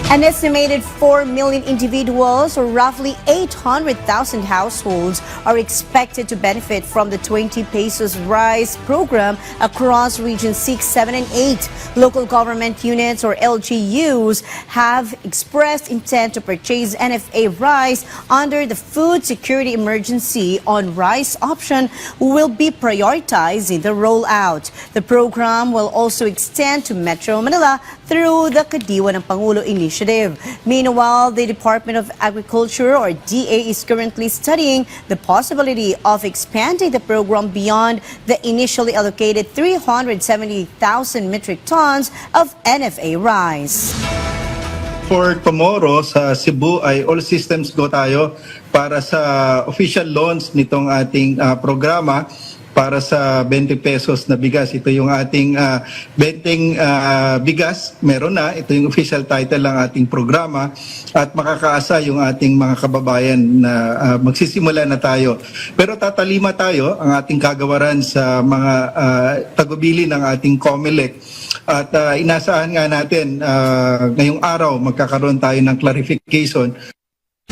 An estimated 4 million individuals, or roughly 800,000 households, are expected to benefit from the 20 pesos rice program across Region 6, 7, and 8. Local government units, or LGUs, have expressed intent to purchase NFA rice under the Food Security Emergency on Rice option will be prioritized in the rollout. The program will also extend to Metro Manila through the Kadiwa ng Pangulo initiative. Meanwhile, the Department of Agriculture, or DA, is currently studying the possibility of expanding the program beyond the initially allocated 370,000 metric tons of NFA rice. For tomorrow sa Cebu ay all systems go tayo para sa official launch nitong ating programa para sa 20 pesos na bigas. Ito yung ating benteng bigas. Meron na. Ito yung official title ng ating programa at makakaasa yung ating mga kababayan na magsisimula na tayo. Pero tatalima tayo ang ating kagawaran sa mga tagubili ng ating COMELEC. At inaasahan nga natin ngayong araw magkakaroon tayo ng clarification